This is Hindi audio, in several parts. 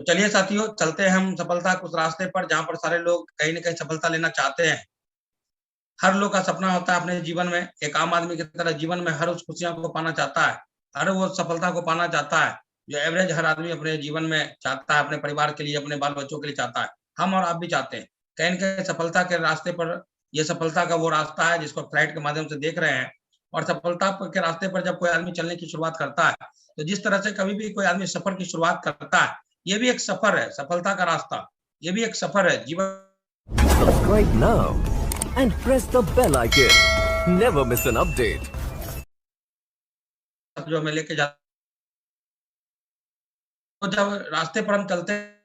चलिए साथियों, चलते हैं हम सफलता के उस रास्ते पर जहां पर सारे लोग कहीं ना कहीं सफलता लेना चाहते हैं। हर लोग का सपना होता है अपने जीवन में, एक आम आदमी की तरह जीवन में हर उस खुशियां को पाना चाहता है, हर वो सफलता को पाना चाहता है जो एवरेज हर आदमी अपने जीवन में चाहता है, अपने परिवार के लिए, अपने बाल बच्चों के लिए चाहता है। हम और आप भी चाहते हैं कहीं न कहीं सफलता के रास्ते पर। ये सफलता का वो रास्ता है जिसको फ्लाइट के माध्यम से देख रहे हैं। और सफलता के रास्ते पर जब कोई आदमी चलने की शुरुआत करता है, तो जिस तरह से कभी भी कोई आदमी सफर की शुरुआत करता है, ये भी एक सफर है, सफलता का रास्ता, ये भी एक सफर है जीवन। Subscribe now and press the bell icon. Never miss an update. जो हमें लेके जाता, तो जब रास्ते पर हम चलते हैं,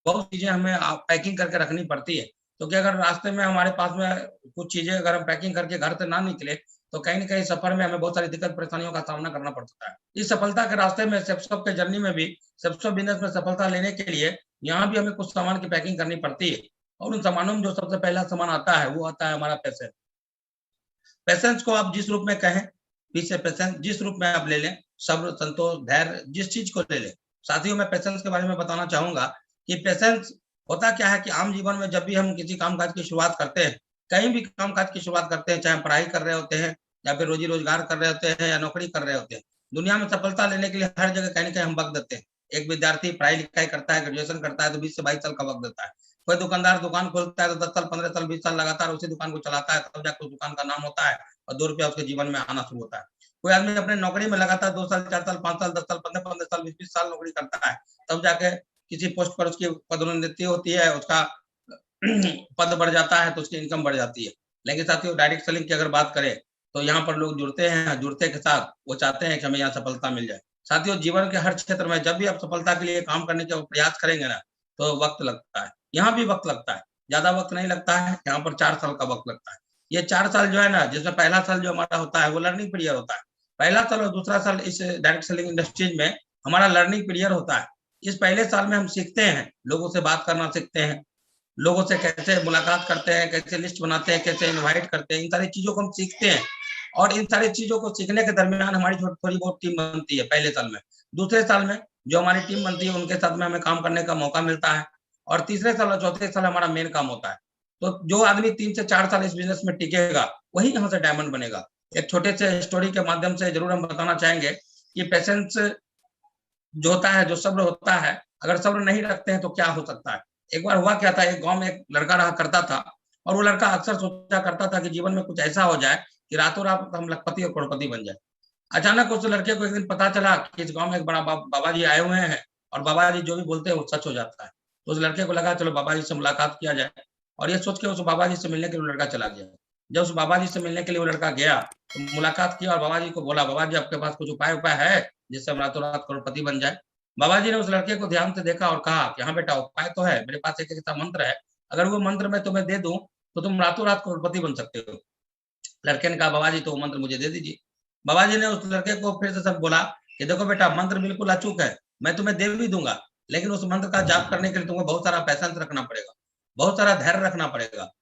बहुत चीजें हमें पैकिंग करके रखनी पड़ती है। तो क्या अगर रास्ते में हमारे पास में कुछ चीजें अगर हम पैकिंग करके घर से ना निकले, तो कहीं न कहीं सफर में हमें बहुत सारी दिक्कत परेशानियों का सामना करना पड़ सकता है। इस सफलता के रास्ते में सेप्सो के जर्नी में भी, सेप्सो बिज़नेस में सफलता लेने के लिए यहाँ भी हमें कुछ सामान की पैकिंग करनी पड़ती है। और उन सामानों में जो सबसे पहला सामान आता है, वो आता है हमारा पैसेंज। पैसेंज को आप जिस रूप में कहें, पीस से पैसेंज जिस रूप में आप ले लें, सब्र, संतोष, धैर्य, जिस चीज को ले लें। साथियों, मैं पैसेंज के बारे में बताना चाहूंगा कि पैसेंस होता क्या है कि आम जीवन में जब भी हम किसी काम-काज की शुरुआत करते हैं, कहीं भी काम-काज की शुरुआत करते हैं, चाहे हम पढ़ाई कर रहे होते हैं या फिर रोजी-रोजगार कर रहे होते हैं या नौकरी कर रहे होते हैं। दुनिया में सफलता लेने के लिए हर जगह कहीं न कहीं हम वक़्त देते हैं। एक विद्यार्थी पढ़ाई-लिखाई करता है, ग्रेजुएशन करता है तो 20 से 22 साल का वक़्त देता है। कोई दुकानदार दुकान खोलता है तो 10 साल, 15 साल, 20 साल लगातार उसी दुकान को चलाता है, तब जाके उस दुकान का नाम होता है और ₹2 उसके जीवन में आना शुरू होता है। कोई आदमी अपने नौकरी में लगातार 2 साल, 4 साल, 5 साल, 10 साल, 15-15 साल, 20-20 साल नौकरी करता है, तब जाके किसी पोस्ट पर उसकी पदोन्नति होती है, उसका पद बढ़ जाता है, तो उसकी इनकम बढ़ जाती है। लेकिन साथियों, डायरेक्ट सेलिंग की अगर बात करें, तो यहाँ पर लोग जुड़ते हैं, जुड़ते के साथ वो चाहते हैं कि हमें यहाँ सफलता मिल जाए। साथियों, जीवन के हर क्षेत्र में जब भी आप सफलता के लिए काम करने का प्रयास करेंगे ना, तो वक़्त लगता है। यहाँ भी वक़्त लगता है, ज़्यादा वक़्त नहीं लगता है, यहाँ पर 4 साल का वक़्त लगता है। ये 4 साल जो है ना, जिसमें पहला साल जो हमारा होता है, वो लर्निंग पीरियड होता है। पहला साल और दूसरा साल इस डायरेक्ट सेलिंग इंडस्ट्रीज में हमारा लर्निंग पीरियड होता है। इस पहले साल में हम सीखते हैं, लोगों से बात करना सीखते हैं, लोगों से कैसे मुलाकात करते हैं, कैसे लिस्ट बनाते हैं, कैसे इनवाइट करते हैं, इन सारी चीज़ों को हम सीखते हैं। और इन सारी चीज़ों को सीखने के दरमियान हमारी थोड़ी बहुत टीम बनती है पहले साल में। दूसरे साल में जो हमारी टीम बनती है, उनके साथ में हमें काम करने का मौका मिलता है और तीसरे साल और चौथे साल हमारा मेन काम होता है। तो जो आदमी 3 से 4 साल इस बिज़नेस में टिकेगा, वही यहाँ से डायमंड बनेगा। एक छोटे से स्टोरी के माध्यम से ज़रूर हम बताना चाहेंगे कि पेशेंस जो होता है, जो सब्र होता है, अगर सब्र नहीं रखते हैं तो क्या हो सकता है। एक बार हुआ क्या था, एक गाँव में एक लड़का रहा करता था और वो लड़का अक्सर सोचा करता था कि जीवन में कुछ ऐसा हो जाए कि रातों-रात हम लखपति और करोड़पति बन जाए। अचानक उस लड़के को एक दिन पता चला कि इस गाँव में एक बड़ा बाबा जी आए हुए हैं और बाबा जी जो भी बोलते हैं वो सच हो जाता है। तो उस लड़के को लगा चलो बाबा जी से मुलाकात किया जाए और ये सोच के उस बाबा जी से मिलने के लिए वो लड़का चला गया। जब उस बाबा जी से मिलने के लिए वो लड़का गया, तो मुलाकात की और बाबा जी को बोला, "बाबा जी आपके पास कुछ उपाय-वपाय है जिससे हम रातों-रात करोड़पति बन जाएँ?" बाबा जी ने उस लड़के को ध्यान से देखा और कहा कि, "हाँ बेटा, उपाय तो है, मेरे पास एक ऐसा मंत्र है, अगर वो मंत्र मैं तुम्हें दे दूँ, तो तुम रातों-रात करोड़पति बन सकते हो।" लड़के ने कहा, "बाबा जी तो वो मंत्र मुझे दे दीजिए।" बाबा जी ने उस लड़के को फिर से सब बोला कि देखो बेटा, मंत्र बिल्कुल अचूक है, मैं तुम्हें दे भी दूँगा, लेकिन उस मंत्र का जाप करने के लिए तुमको बहुत सारा पैशेंस रखना पड़ेगा, बहुत सारा धैर्य रखना पड़ेगा।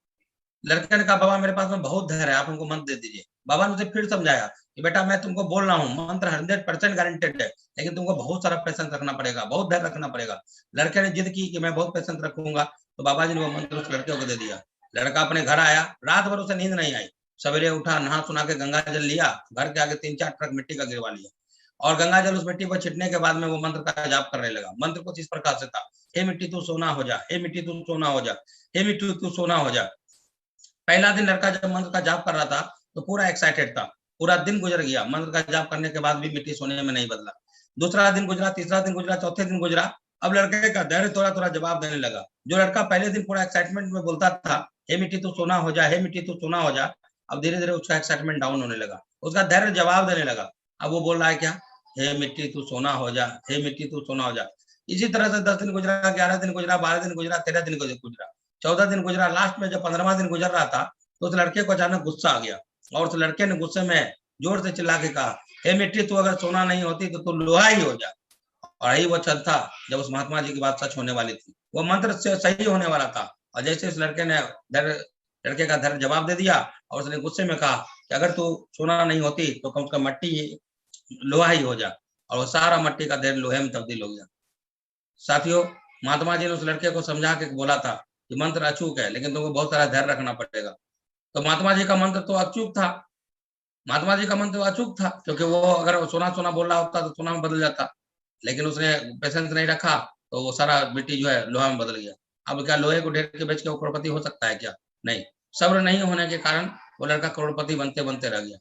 लड़के ने कहा, "बाबा मेरे पास में बहुत धैर्य है, आप हमको मंत्र दे दीजिए।" बाबा ने उसे फिर समझाया कि बेटा मैं तुमको बोल रहा हूँ, मंत्र 100% गारंटेड है, लेकिन तुमको बहुत सारा पेशेंस रखना पड़ेगा, बहुत धैर्य रखना पड़ेगा। लड़के ने जिद की कि मैं बहुत पेशेंस रखूँगा, तो बाबा जी ने वो मंत्र उस लड़के को दे दिया। लड़का अपने घर आया, रात भर उसे नींद नहीं आई। सवेरे उठा, नहा-सुना के गंगा जल लिया, घर के आगे 3-4 ट्रक मिट्टी का गिरवा लिया और गंगा जल उस मिट्टी पर छिटने के बाद में वो मंत्र का जाप करने लगा। मंत्र कुछ इस प्रकार से था, हे मिट्टी तू सोना हो जा, हे मिट्टी तू सोना हो जा, हे मिट्टी तू सोना हो जा। पहला दिन लड़का जब मंत्र का जाप कर रहा था, तो पूरा एक्साइटेड था। पूरा दिन गुज़र गया, मंत्र का जाप करने के बाद भी मिट्टी सोने में नहीं बदला। दूसरा दिन गुज़रा, तीसरा दिन गुज़रा, चौथे दिन गुज़रा, अब लड़के का धैर्य थोड़ा-थोड़ा जवाब देने लगा। जो लड़का पहले दिन पूरा एक्साइटमेंट में बोलता था, "हे मिट्टी तू सोना हो जा, हे मिट्टी तू सोना हो जा", अब धीरे-धीरे उसका एक्साइटमेंट डाउन होने लगा। उसका धैर्य जवाब देने लगा। अब वो बोल रहा है क्या? "हे मिट्टी तू सोना हो जा, हे मिट्टी तू सोना हो जा"। इसी तरह से 10 दिन गुज़रा, 11 दिन गुज़रा, 12 दिन गुज़रा, 13 दिन गुज़रा, 14 दिन गुज़रा, लास्ट में जब 15वाँ दिन गुज़र रहा था, तो उस लड़के को अचानक गुस्सा आ गया और उस लड़के ने गुस्से में जोर से चिल्ला के कहा, "हे मिट्टी तू अगर सोना नहीं होती तो तू लोहा ही हो जा"। और यही वो क्षण था जब उस महात्मा जी की बात सच होने वाली थी। वो मंत्र से सही होने वाला था और जैसे उस लड़के ने लड़के का धैर्य जवाब दे दिया और उसने गुस्से में कहा कि अगर तू सोना नहीं होती तो कम से कम मट्टी लोहा ही हो जा। और वो सारा मट्टी का ढेर लोहे में तब्दील हो गया। साथियों, महात्मा जी ने उस लड़के को समझा के बोला था कि मंत्र अचूक है, लेकिन तुमको बहुत सारा धैर्य रखना पड़ेगा। तो महात्मा जी का मंत्र तो अचूक था, महात्मा जी का मंत्र तो अचूक था, क्योंकि वो अगर सोना बोल रहा होता तो सोना में बदल जाता, लेकिन उसने पेशेंस नहीं रखा, तो वो सारा मिट्टी जो है लोहा में बदल गया। अब क्या लोहे को ढेर के बेच के वो करोड़पति हो सकता है क्या? नहीं। सब्र नहीं होने के कारण वो लड़का करोड़पति बनते बनते रह गया।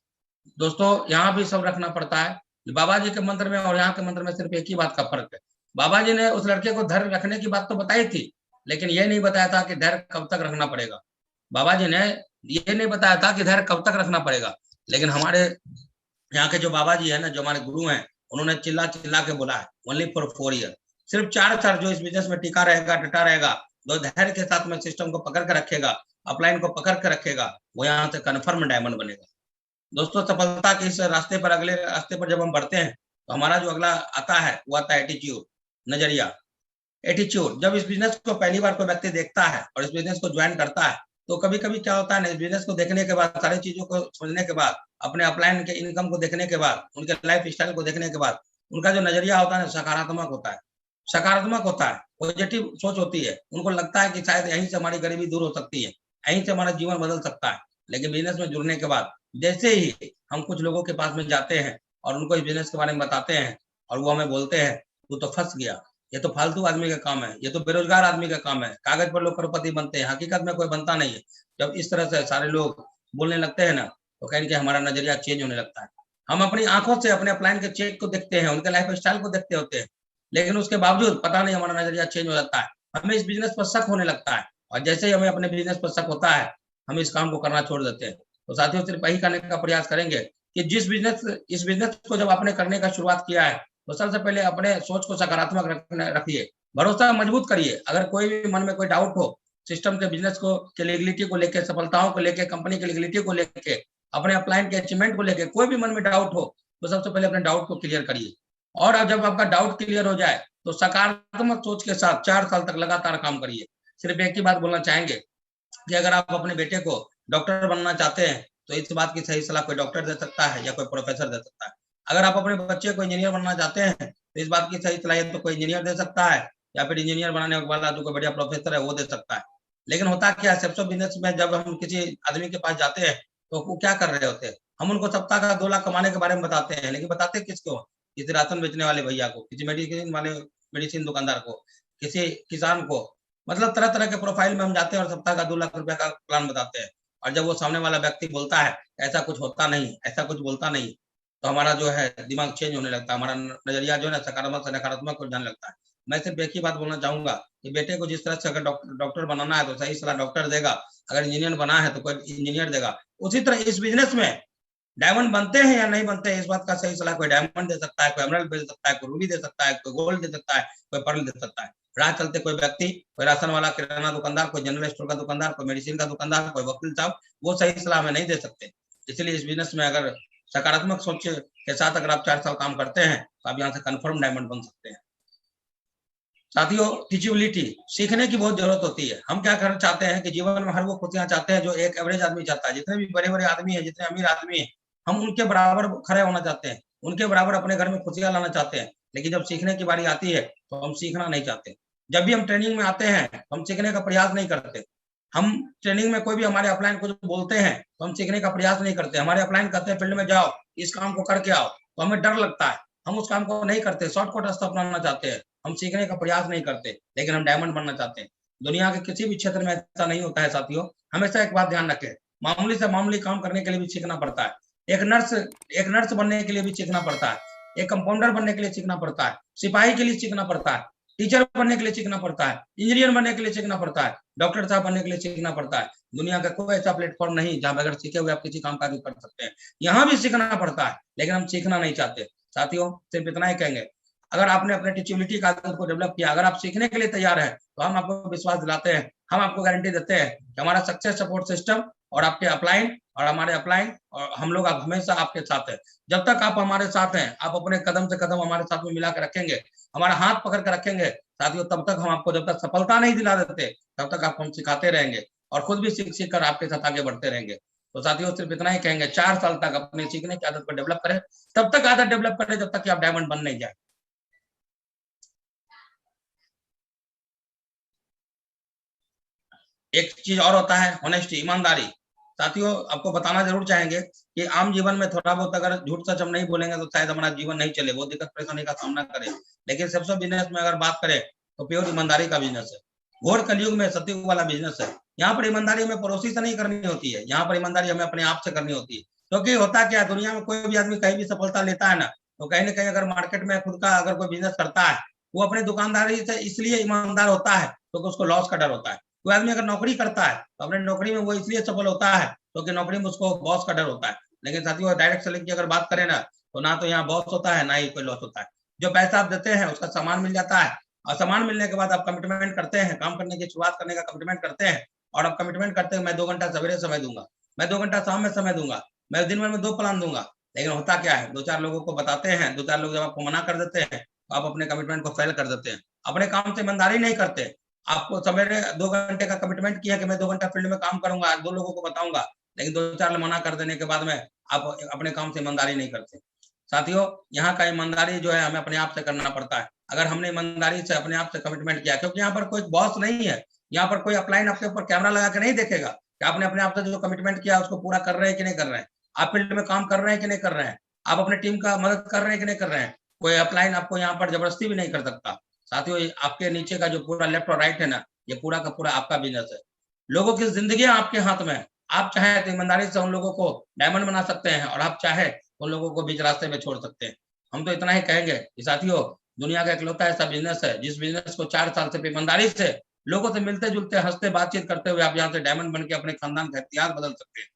दोस्तों, यहाँ भी सब्र रखना पड़ता है। बाबा जी के मंत्र में और यहाँ के मंत्र में सिर्फ एक ही बात का फर्क है। बाबा जी ने उस लड़के को धैर्य रखने की बात तो बताई थी, लेकिन ये नहीं बताया था कि धैर्य कब तक रखना पड़ेगा। बाबा जी ने ये नहीं बताया था कि धैर्य कब तक रखना पड़ेगा, लेकिन हमारे यहाँ के जो बाबा जी है ना, जो हमारे गुरु हैं, उन्होंने चिल्ला चिल्ला के बोला है ओनली फॉर 4 ईयर। सिर्फ 4 साल जो इस बिजनेस में टिका रहेगा, डटा रहेगा, जो धैर्य के साथ में सिस्टम को पकड़ के रखेगा, अपलाइन को पकड़ के रखेगा, वो यहाँ से कन्फर्म डायमंड बनेगा। दोस्तों, सफलता के इस रास्ते पर, अगले रास्ते पर जब हम बढ़ते हैं, तो हमारा जो अगला आता है वो आता है एटीट्यूड, नजरिया। एटीट्यूड, जब इस बिजनेस को पहली बार कोई व्यक्ति देखता है और इस बिजनेस को ज्वाइन करता है, तो कभी-कभी क्या होता है ना, इस बिजनेस को देखने के बाद, सारी चीजों को समझने के बाद, अपने अपलाइन के इनकम को देखने के बाद, उनके लाइफ स्टाइल को देखने के बाद, उनका जो नजरिया होता है ना, सकारात्मक होता है, सकारात्मक होता है, पॉजिटिव सोच होती है। उनको लगता है कि शायद यहीं से हमारी गरीबी दूर हो सकती है, यहीं से हमारा जीवन बदल सकता है। लेकिन बिजनेस में जुड़ने के बाद जैसे ही हम कुछ लोगों के पास में जाते हैं और उनको इस बिजनेस के बारे में बताते हैं और वो हमें बोलते हैं, तू तो फंस गया, ये तो फालतू आदमी का काम है, ये तो बेरोजगार आदमी का काम है, कागज पर लोग करोड़पति बनते हैं, हकीकत में कोई बनता नहीं है। जब इस तरह से सारे लोग बोलने लगते हैं ना, तो कहीं कि हमारा नजरिया चेंज होने लगता है। हम अपनी आंखों से अपने अपलाइन के चेक को देखते हैं, उनके लाइफ स्टाइल को देखते होते हैं, लेकिन उसके बावजूद पता नहीं हमारा नजरिया चेंज हो जाता है, हमें इस बिजनेस पर शक होने लगता है, और जैसे ही हमें अपने बिजनेस पर शक होता है, हम इस काम को करना छोड़ देते हैं। तो साथियों, सिर्फ यही करने का प्रयास करेंगे कि इस बिजनेस को जब आपने करने का शुरुआत किया है, तो सबसे पहले अपने सोच को सकारात्मक रखिए, भरोसा मजबूत करिए। अगर कोई भी मन में कोई डाउट हो, सिस्टम के बिजनेस को के लीगलिटी को लेके, सफलताओं को लेके, कंपनी की लीगलिटी को लेके, अपने अपलाइन के अचीवमेंट को लेके, कोई भी मन में डाउट हो, तो सबसे पहले अपने डाउट को क्लियर करिए। और अब जब आपका डाउट क्लियर हो जाए, तो सकारात्मक सोच के साथ 4 साल तक लगातार काम करिए। सिर्फ एक ही बात बोलना चाहेंगे कि अगर आप अपने बेटे को डॉक्टर बनना चाहते हैं, तो इस बात की सही सलाह कोई डॉक्टर दे सकता है या कोई प्रोफेसर दे सकता है। अगर आप अपने बच्चे को इंजीनियर बनना चाहते हैं, तो इस बात की सही सलाह तो कोई इंजीनियर दे सकता है, या फिर इंजीनियर बनाने वाला जो कोई बढ़िया प्रोफेसर है वो दे सकता है। लेकिन होता क्या है, सबसे बिजनेस में जब हम किसी आदमी के पास जाते हैं, तो वो क्या कर रहे होते हैं, हम उनको सप्ताह का 2 लाख कमाने के बारे में बताते हैं, लेकिन बताते किसको? किसी राशन बेचने वाले भैया को, किसी मेडिसिन दुकानदार को, किसी किसान को। मतलब तरह तरह के प्रोफाइल में हम जाते हैं और सप्ताह का 2 लाख रुपए का प्लान बताते हैं, और जब वो सामने वाला व्यक्ति बोलता है ऐसा कुछ होता नहीं, ऐसा कुछ बोलता नहीं, तो हमारा जो है दिमाग चेंज होने लगता है, हमारा नजरिया जो है ना, सकारात्मक से नकारात्मक हो जाने लगता है। मैं सिर्फ एक ही बात बोलना चाहूंगा कि बेटे को जिस तरह से अगर डॉक्टर बनाना है, तो सही सलाह डॉक्टर देगा, अगर इंजीनियर बना है तो कोई इंजीनियर देगा। उसी तरह इस बिजनेस में डायमंड बनते हैं या नहीं बनते हैं, इस बात का सही सलाह कोई डायमंड दे सकता है, कोई एमराल्ड दे सकता है, कोई रूबी दे सकता है, कोई गोल्ड दे सकता है, कोई पर्ल दे सकता है। राह चलते कोई व्यक्ति, कोई राशन वाला, किराना दुकानदार, कोई जनरल स्टोर का दुकानदार, कोई मेडिसिन का दुकानदार, कोई वकील साहब, वो सही सलाह हमें नहीं दे सकते। इसलिए इस बिजनेस में अगर सकारात्मक सोच के साथ अगर आप 4 साल काम करते हैं, तो आप यहाँ से कन्फर्म डायमंड बन सकते हैं। साथियों, टीचेबिलिटी, सीखने की बहुत जरूरत होती है। हम क्या करना चाहते हैं कि जीवन में हर वो खुशियां चाहते हैं जो एक एवरेज आदमी चाहता है। जितने भी बड़े बड़े आदमी हैं, जितने अमीर आदमी हैं, हम उनके बराबर खड़े होना चाहते हैं, उनके बराबर अपने घर में खुशियां लाना चाहते हैं। लेकिन जब सीखने की बारी आती है, तो हम सीखना नहीं चाहते। जब भी हम ट्रेनिंग में आते हैं, तो हम सीखने का प्रयास नहीं करते। हम ट्रेनिंग में कोई भी हमारे अपलाइन को बोलते हैं, तो हम सीखने का प्रयास नहीं करते। हमारे अपलाइन कहते हैं फील्ड में जाओ, इस काम को करके आओ, तो हमें डर लगता है, हम उस काम को नहीं करते, शॉर्टकट रास्ता अपनाना चाहते हैं, हम सीखने का प्रयास नहीं करते, लेकिन हम डायमंड बनना चाहते हैं। दुनिया के किसी भी क्षेत्र में ऐसा नहीं होता है साथियों। हमेशा एक बात ध्यान रखें, मामूली से मामूली काम करने के लिए भी सीखना पड़ता है। एक नर्स बनने के लिए भी सीखना पड़ता है, एक कंपाउंडर बनने के लिए सीखना पड़ता है, सिपाही के लिए सीखना पड़ता है, टीचर बनने के लिए सीखना पड़ता है, इंजीनियर बनने के लिए सीखना पड़ता है, डॉक्टर साहब बनने के लिए सीखना पड़ता है। दुनिया का कोई ऐसा प्लेटफॉर्म नहीं जहां बगैर सीखे हुए आप किसी काम काज कर सकते हैं। यहाँ भी सीखना पड़ता है, लेकिन हम सीखना नहीं चाहते। साथियों, सिर्फ इतना ही कहेंगे, अगर आपने अपने टीचेबिलिटी का आदत को डेवलप किया, अगर आप सीखने के लिए तैयार हैं, तो हम आपको विश्वास दिलाते हैं, हम आपको गारंटी देते हैं कि हमारा सक्सेस सपोर्ट सिस्टम और आपके अपलाइन और हमारे अपलाइन और हम लोग आप हमेशा आपके साथ हैं। जब तक आप हमारे साथ हैं, आप अपने कदम से कदम हमारे साथ में मिला के रखेंगे, हमारा हाथ पकड़ कर रखेंगे साथियों, तब तक हम आपको, जब तक सफलता नहीं दिला देते, तब तक आप हम सिखाते रहेंगे और खुद भी सीख कर आपके साथ आगे बढ़ते रहेंगे। तो साथियों सिर्फ इतना ही कहेंगे, 4 साल तक अपने सीखने की आदत को डेवलप करें, तब तक आदत डेवलप करें जब तक कि आप डायमंड बन नहीं जाए। एक चीज और होता है ऑनेस्टी, ईमानदारी। साथियों आपको बताना जरूर चाहेंगे कि आम जीवन में थोड़ा बहुत अगर झूठ सच हम नहीं बोलेंगे तो शायद हमारा जीवन नहीं चले, बहुत दिक्कत परेशानी का सामना करें। लेकिन सबसे बिजनेस में अगर बात करें तो प्योर ईमानदारी का बिजनेस है, घोर कलयुग में सतयुग वाला बिजनेस है। यहाँ पर ईमानदारी हमें पड़ोसी से नहीं करनी होती है, यहाँ पर ईमानदारी हमें अपने आप से करनी होती है। क्योंकि होता क्या, दुनिया में कोई भी आदमी कहीं भी सफलता लेता है ना, तो कहीं ना कहीं अगर मार्केट में खुद का अगर कोई बिजनेस करता है, वो अपने दुकानदारी से इसलिए ईमानदार होता है क्योंकि उसको लॉस का डर होता है। कोई आदमी अगर नौकरी करता है तो अपने नौकरी में वो इसलिए सफल होता है क्योंकि नौकरी में उसको बॉस का डर होता है। लेकिन साथियों डायरेक्ट सेलिंग की अगर बात करें ना, तो ना तो यहाँ बॉस होता है ना ही कोई लॉस होता है। जो पैसा आप देते हैं उसका सामान मिल जाता है, और सामान मिलने के बाद आप कमिटमेंट करते हैं, काम करने की शुरुआत करने का कमिटमेंट करते हैं, और आप कमिटमेंट करते हैं मैं 2 घंटा सवेरे समय दूंगा, मैं 2 घंटा शाम में समय दूंगा, मैं दिन भर में 2 प्लान दूंगा। लेकिन होता क्या है, 2-4 लोगों को बताते हैं, 2-4 लोग जब आपको मना कर देते हैं तो आप अपने कमिटमेंट को फेल कर देते हैं, अपने काम से ईमानदारी नहीं करते। आपको सवेरे 2 घंटे का कमिटमेंट किया कि मैं 2 घंटा फील्ड में काम करूंगा, 2 लोगों को बताऊंगा, लेकिन 2-4 मना कर देने के बाद में आप अपने काम से ईमानदारी नहीं करते। साथियों यहाँ का ईमानदारी जो है हमें अपने आप से करना पड़ता है। अगर हमने ईमानदारी से अपने आप से कमिटमेंट किया, क्योंकि यहाँ पर कोई बॉस नहीं है, यहाँ पर कोई अपलाइन आपके ऊपर कैमरा लगा के नहीं देखेगा कि आपने अपने आप से जो कमिटमेंट किया उसको पूरा कर रहे हैं कि नहीं कर रहे हैं, आप फील्ड में काम कर रहे हैं कि नहीं कर रहे हैं, आप अपने टीम का मदद कर रहे हैं कि नहीं कर रहे हैं। कोई अपलाइन आपको यहाँ पर जबरदस्ती भी नहीं कर सकता। साथियों आपके नीचे का जो पूरा लेफ्ट और राइट है ना, ये पूरा का पूरा आपका बिजनेस है। लोगों की जिंदगी आपके हाथ में है। आप चाहे तो ईमानदारी से उन लोगों को डायमंड बना सकते हैं, और आप चाहे उन लोगों को बीच रास्ते में छोड़ सकते हैं। हम तो इतना ही कहेंगे कि साथियों दुनिया का इकलौता ऐसा बिजनेस है जिस बिजनेस को 4 साल से ईमानदारी से लोगों से मिलते जुलते हंसते बातचीत करते हुए आप यहाँ से डायमंड बन के अपने खानदान का इतिहास बदल सकते हैं।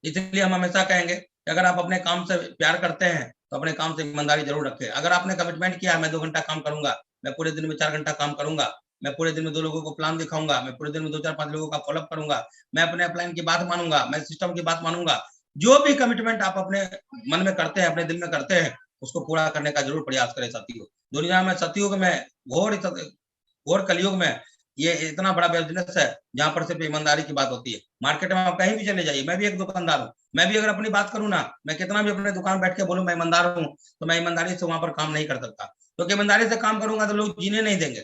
इसलिए हम हमेशा कहेंगे कि अगर आप अपने काम से प्यार करते हैं तो अपने काम से ईमानदारी जरूर रखें। अगर आपने कमिटमेंट किया मैं 2 घंटा काम करूंगा, मैं पूरे दिन में 4 घंटा काम करूंगा, मैं पूरे दिन में 2 लोगों को प्लान दिखाऊंगा, मैं पूरे दिन में 2-4-5 लोगों का फॉलोअप करूंगा, मैं अपने अपलाइन की बात मानूंगा, मैं सिस्टम की बात मानूंगा, जो भी कमिटमेंट आप अपने मन में करते हैं, अपने दिल में करते हैं, उसको पूरा करने का जरूर प्रयास करें। साथियों दुनिया में सतयुग में घोर कलयुग में ये इतना बड़ा बिजनेस है जहां पर सिर्फ ईमानदारी की बात होती है। मार्केट में आप कहीं भी चले जाइए, मैं भी एक दुकानदार हूँ, मैं भी अगर अपनी बात करूँ ना, मैं कितना भी अपने दुकान बैठ के बोलूँ मैं ईमानदार हूँ, तो मैं ईमानदारी से वहां पर काम नहीं कर सकता, क्योंकि ईमानदारी से काम करूंगा तो लोग जीने नहीं देंगे।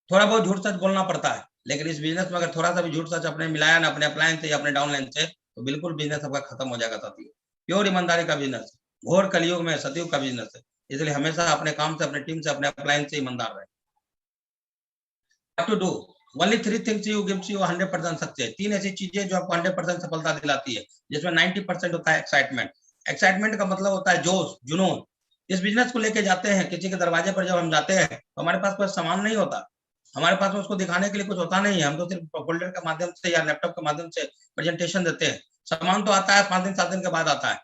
थोड़ा बहुत झूठ सच बोलना पड़ता है, लेकिन इस बिजनेस में अगर थोड़ा सा भी झूठ सच अपने मिलाया ना अपने अपलाइन से या अपने डाउनलाइन से, तो बिल्कुल बिजनेस आपका खत्म हो जाएगा। साथियों प्योर ईमानदारी का बिजनेस, घोर कलयुग में सतयुग का बिजनेस है। इसलिए हमेशा अपने काम से, अपने टीम से, अपने अपलाइन से ईमानदार रहे। To do only 3 things you gives you 100% success. 3 ऐसी चीजें जो आपको 100% सफलता दिलाती है, जिसमें 90% होता है एक्साइटमेंट। एक्साइटमेंट का मतलब होता है जोश, जुनून। इस बिजनेस को लेके जाते हैं, किसी के दरवाजे पर जब हम जाते हैं तो हमारे पास कोई सामान नहीं होता, हमारे पास उसको दिखाने के लिए कुछ होता नहीं है, हम तो सिर्फ फोल्डर के माध्यम से या लैपटॉप के माध्यम से प्रेजेंटेशन देते हैं। सामान तो आता है 5 दिन 7 दिन के बाद आता है।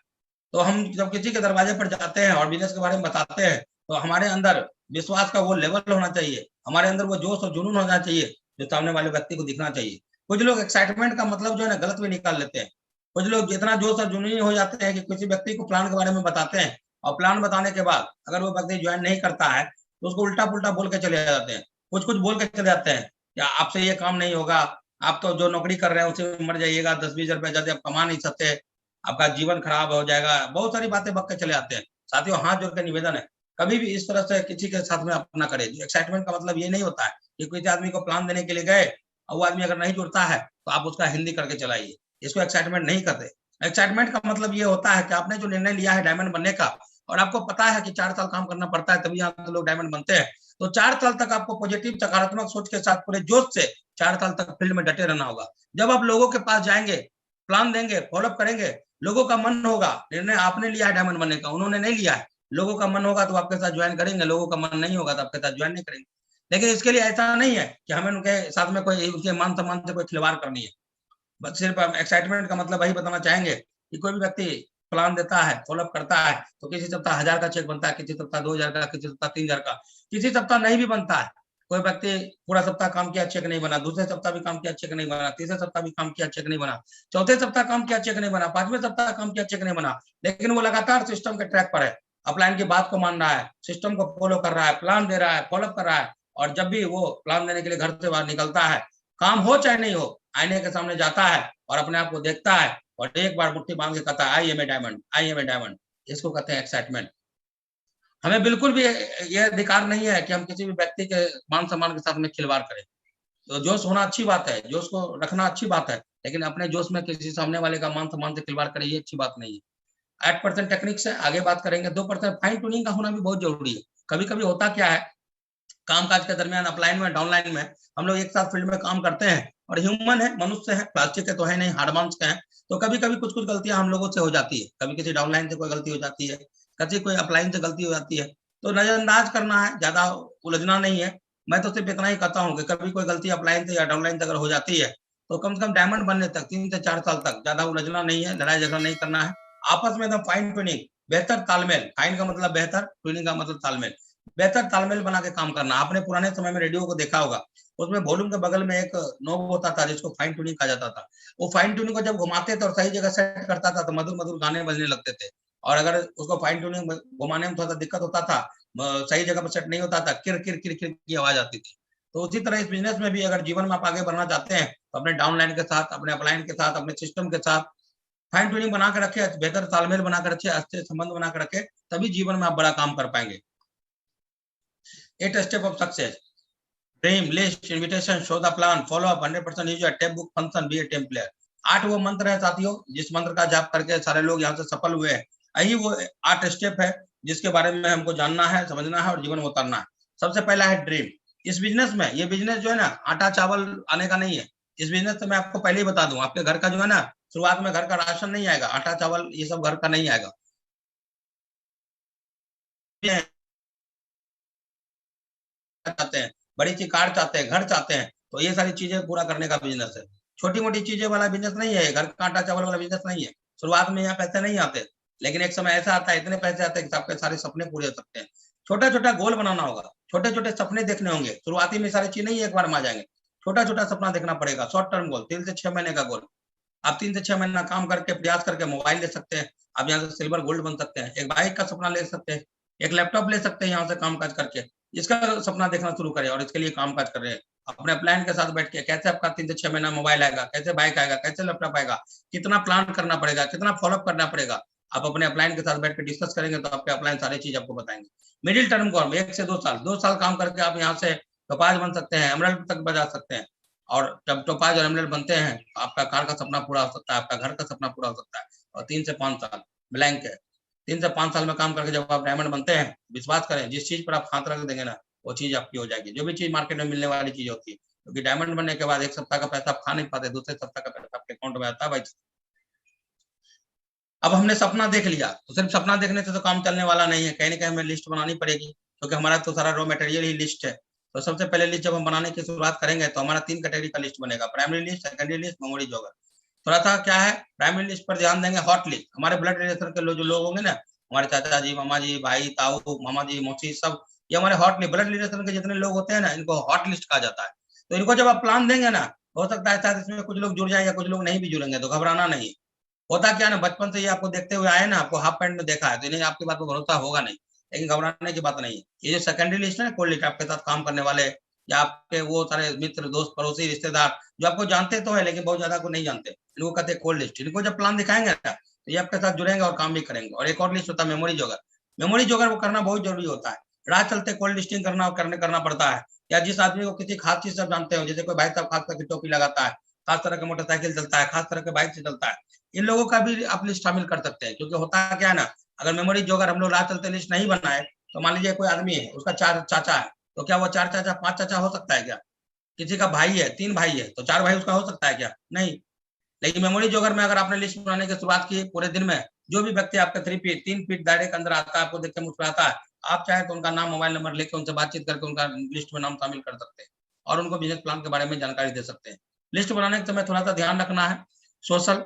तो हम जब किसी के दरवाजे पर जाते हैं और बिजनेस के बारे में बताते हैं, तो हमारे अंदर विश्वास का वो लेवल होना चाहिए, हमारे अंदर वो जोश और जुनून होना चाहिए जो सामने वाले व्यक्ति को दिखना चाहिए। कुछ लोग एक्साइटमेंट का मतलब जो है ना गलत भी निकाल लेते हैं। कुछ लोग इतना जोश और जुनूनी हो जाते हैं कि किसी व्यक्ति को प्लान के बारे में बताते हैं, और प्लान बताने के बाद अगर वो व्यक्ति ज्वाइन नहीं करता है तो उसको उल्टा पुल्टा बोल के चले जाते हैं, कुछ कुछ बोल के चले जाते हैं, या आपसे ये काम नहीं होगा, आप तो जो नौकरी कर रहे हैं उसी में मर जाइएगा, 10-20 रुपए ज्यादा आप कमा नहीं सकते, आपका जीवन खराब हो जाएगा, बहुत सारी बातें बक के चले आते हैं। साथियों हाथ जोड़ के निवेदन है, कभी भी इस तरह से किसी के साथ में आप ना करें। एक्साइटमेंट का मतलब ये नहीं होता है कि किसी आदमी को प्लान देने के लिए गए और वो आदमी अगर नहीं जुड़ता है तो आप उसका हिंदी करके चलाइए, इसको एक्साइटमेंट नहीं करते। एक्साइटमेंट का मतलब ये होता है कि आपने जो निर्णय लिया है डायमंड बनने का, और आपको पता है कि 4 साल काम करना पड़ता है तभी यहाँ तो लोग डायमंड बनते हैं, तो 4 साल तक आपको पॉजिटिव सकारात्मक सोच के साथ पूरे जोश से 4 साल तक फील्ड में डटे रहना होगा। जब आप लोगों के पास जाएंगे, प्लान देंगे, फॉलोअप करेंगे, लोगों का मन होगा, निर्णय आपने लिया है डायमंड बनने का, उन्होंने नहीं लिया है, लोगों का मन होगा तो आपके साथ ज्वाइन करेंगे, लोगों का मन नहीं होगा तो आपके साथ ज्वाइन नहीं करेंगे। लेकिन इसके लिए ऐसा नहीं है कि हमें उनके साथ में कोई उनके मान सम्मान से कोई खिलवाड़ करनी है। बस सिर्फ एक्साइटमेंट का मतलब वही बताना चाहेंगे कि कोई भी व्यक्ति प्लान देता है, फॉलोअप करता है, तो किसी सप्ताह 1000 का चेक बनता है, किसी सप्ताह 2000 का, किसी सप्ताह 3000 का, किसी सप्ताह नहीं भी बनता है। कोई व्यक्ति पूरा सप्ताह काम किया, चेक नहीं बना, दूसरे सप्ताह भी काम किया, चेक नहीं बना, तीसरे सप्ताह भी काम किया, चेक नहीं बना, चौथे सप्ताह काम किया, चेक नहीं बना, 5वें सप्ताह काम किया, चेक नहीं बना, लेकिन वो लगातार सिस्टम के ट्रैक पर है, अपलाइन की बात को मान रहा है, सिस्टम को फॉलो कर रहा है, प्लान दे रहा है, फॉलोअप कर रहा है, और जब भी वो प्लान देने के लिए घर से बाहर निकलता है, काम हो चाहे नहीं हो, आईने के सामने जाता है और अपने आप को देखता है और एक बार मुट्ठी बांध के कहता है I am a diamond, I am a diamond. इसको कहते हैं एक्साइटमेंट। हमें बिल्कुल भी ये अधिकार नहीं है कि हम किसी भी व्यक्ति के मान सम्मान के साथ में खिलवाड़ करें। तो जोश होना अच्छी बात है, जोश को रखना अच्छी बात है, लेकिन अपने जोश में किसी सामने वाले का मान सम्मान से खिलवाड़ करें, ये अच्छी बात नहीं है। 8% टेक्निक से आगे बात करेंगे। 2% फाइन ट्यूनिंग का होना भी बहुत जरूरी है। कभी-कभी होता क्या है, कामकाज के दरमियान अपलाइन में, डाउनलाइन में हम लोग एक साथ फील्ड में काम करते हैं और ह्यूमन है, मनुष्य है, प्लास्टिक के तो है नहीं, हार्ड मांस के हैं। तो कभी-कभी कुछ-कुछ गलतियां हम लोगों से हो जाती है। कभी किसी डाउनलाइन से कोई गलती हो जाती है, कभी कोई अपलाइन से गलती हो जाती है। तो नजरअंदाज करना है, ज्यादा उलझना नहीं है। मैं तो सिर्फ इतना ही कहता हूँ कि कभी कोई गलती अपलाइन से या डाउनलाइन से अगर हो जाती है, तो कम से कम डायमंड बनने तक 3 से 4 साल तक ज्यादा उलझना नहीं है, लड़ाई झगड़ा नहीं करना है। आपस में एकदम फाइन ट्यूनिंग, बेहतर तालमेल, फाइन का मतलब बेहतर, ट्यूनिंग का मतलब तालमेल। बेहतर तालमेल बना के काम करना। आपने पुराने समय में रेडियो को देखा होगा, उसमें वॉल्यूम के बगल में एक नॉब होता था जिसको फाइन ट्यूनिंग कहा जाता था। वो फाइन ट्यूनिंग को जब घुमाते थे और सही जगह सेट करता था तो मधुर-मधुर गाने बजने लगते थे। और अगर उसको फाइन ट्यूनिंग घुमाने में थोड़ा-सा दिक्कत होता था, सही जगह पर सेट नहीं होता था, किर किर किर किर की आवाज आती थी। तो उसी तरह इस बिजनेस में भी अगर जीवन में आप आगे बढ़ना चाहते हैं, तो अपने डाउनलाइन के साथ, अपने अपलाइन के साथ, अपने सिस्टम के साथ फाइन ट्यूनिंग बना के रखें, बेहतर तालमेल बना के रखें, अच्छे संबंध बना के रखें, तभी जीवन में आप बड़ा काम कर पाएंगे। 8 step of success: dream, list, invitation, show the plan, follow up, 100% use your tape book, function, be a team player. 8 वो मंत्र है साथियों, जिस मंत्र का जाप करके सारे लोग यहाँ से सफल हुए हैं। यही वो 8 स्टेप है जिसके बारे में हमको जानना है, समझना है और जीवन में उतारना है। सबसे पहला है ड्रीम। इस बिजनेस में, ये बिजनेस जो है ना, आटा चावल आने का नहीं है। इस बिजनेस से मैं आपको पहले ही बता दूं, आपके घर का जो है ना, शुरुआत में घर का राशन नहीं आएगा, आटा चावल ये सब घर का नहीं आएगा। चाहते हैं, बड़ी सी कार चाहते हैं, घर चाहते हैं, तो ये सारी चीजें पूरा करने का बिजनेस है। छोटी मोटी चीजें वाला बिजनेस नहीं है, घर का आटा चावल वाला बिजनेस नहीं है। शुरुआत में यहाँ पैसे नहीं आते, लेकिन एक समय ऐसा आता है, इतने पैसे आते हैं कि आपके सारे सपने पूरे हो सकते हैं। छोटा छोटा गोल बनाना होगा, छोटे छोटे सपने देखने होंगे। शुरुआती में सारी चीज नहीं एक बार में आ जाएंगे, छोटा छोटा सपना देखना पड़ेगा। शॉर्ट टर्म गोल, 3 से 6 महीने का गोल। आप 3 से 6 महीना काम करके, प्रयास करके मोबाइल ले सकते हैं। आप यहाँ से सिल्वर गोल्ड बन सकते हैं। एक बाइक का सपना ले सकते हैं, एक लैपटॉप ले सकते हैं यहाँ से काम काज करके। इसका सपना देखना शुरू करें और इसके लिए काम काज कर रहे हैं। अपने प्लान के साथ बैठ के कैसे आपका 3 से 6 महीना मोबाइल आएगा, कैसे बाइक आएगा, कैसे लैपटॉप आएगा, कितना प्लान करना पड़ेगा, कितना फॉलोअप करना पड़ेगा। आप अपने अपलाइन के साथ बैठ के डिस्कस करेंगे तो आपके अपलाइन सारी चीज आपको बताएंगे। मिडिल टर्म गोल 1 से 2 साल, 2 साल काम करके आप यहाँ से टोपाज बन सकते हैं, एमराल्ड तक बजा सकते हैं। और जब टोपाज और एमराल्ड बनते हैं, आपका कार का सपना पूरा हो सकता है, आपका घर का सपना पूरा हो सकता है। और 3 से 5 साल ब्लैंक है। 3 से 5 साल में काम करके जब आप डायमंड बनते हैं, विश्वास करें, जिस चीज पर आप हाथ रख देंगे ना, वो चीज आपकी हो जाएगी। जो भी चीज मार्केट में मिलने वाली चीज होती है, क्योंकि डायमंड बनने के बाद 1 सप्ताह का पैसा आप खा नहीं पाते, दूसरे सप्ताह का पैसा आपके अकाउंट में आता है भाई। अब हमने सपना देख लिया, तो सिर्फ सपना देखने से तो काम चलने वाला नहीं है, कहीं ना कहीं हमें लिस्ट बनानी पड़ेगी, क्योंकि हमारा तो सारा रॉ मटेरियल ही लिस्ट है। तो सबसे पहले लिस्ट जब हम बनाने की शुरुआत करेंगे तो हमारा 3 कैटेगरी का लिस्ट बनेगा: primary list, secondary list, memory jogger. थोड़ा सा क्या है, प्राइमरी लिस्ट पर ध्यान देंगे। हॉट लिस्ट, हमारे ब्लड रिलेशन के जो लोग होंगे ना, हमारे चाचा जी, मामा जी, भाई, ताऊ, मामा जी, मौसी, सब ये हमारे हॉट लिस्ट, ब्लड रिलेशन के जितने लोग होते हैं ना, इनको हॉट लिस्ट कहा जाता है। तो इनको जब आप प्लान देंगे ना, हो सकता है शायद इसमें कुछ लोग जुड़ जाए या कुछ लोग नहीं भी जुड़ेंगे, तो घबराना नहीं। होता क्या है ना, बचपन से ये आपको देखते हुए आए ना, आपको हाफ पैंट में देखा है, तो इन्हें आपकी बात पर भरोसा होगा नहीं, लेकिन घबराने की बात नहीं है। ये जो सेकेंडरी लिस्ट है, कोल्ड लिस्ट, आपके साथ काम करने वाले या आपके वो सारे मित्र, दोस्त, पड़ोसी, रिश्तेदार जो आपको जानते तो है लेकिन बहुत ज्यादा को नहीं जानते, इनको कहते हैं कोल्ड लिस्ट। इनको जब प्लान दिखाएंगे ना, तो ये आपके साथ जुड़ेंगे और काम भी करेंगे। और एक और लिस्ट होता है मेमोरी जोगर। मेमोरी जोगर वो करना बहुत जरूरी होता है। राह चलते कोल्ड लिस्टिंग करना पड़ता है। या जिस आदमी को किसी खास चीज से जानते हो, जैसे कोई भाई साहब खास करके टोपी लगाता है, खास तरह का मोटरसाइकिल चलता है, खास तरह के बाइक से चलता है, इन लोगों का भी आप लिस्ट शामिल कर सकते हैं। क्योंकि होता क्या है ना, अगर मेमोरी जोगर हम लोग राह चलते लिस्ट नहीं बनाए, तो मान लीजिए कोई आदमी है, उसका 4 चाचा है, तो क्या वो 4 चाचा 5 चाचा हो सकता है क्या? किसी का भाई है, 3 भाई है, तो 4 भाई उसका हो सकता है क्या? नहीं। लेकिन मेमोरी जोगर में अगर आपने लिस्ट बनाने की शुरुआत की, पूरे दिन में जो भी व्यक्ति आपके 3 फीट दायरे के अंदर आता है, आपको देख के मुस्कुराता है, आप चाहे तो उनका नाम, मोबाइल नंबर लेके उनसे बातचीत करके उनका लिस्ट में नाम शामिल कर सकते हैं और उनको बिजनेस प्लान के बारे में जानकारी दे सकते हैं। लिस्ट बनाने के समय थोड़ा सा ध्यान रखना है, सोशल,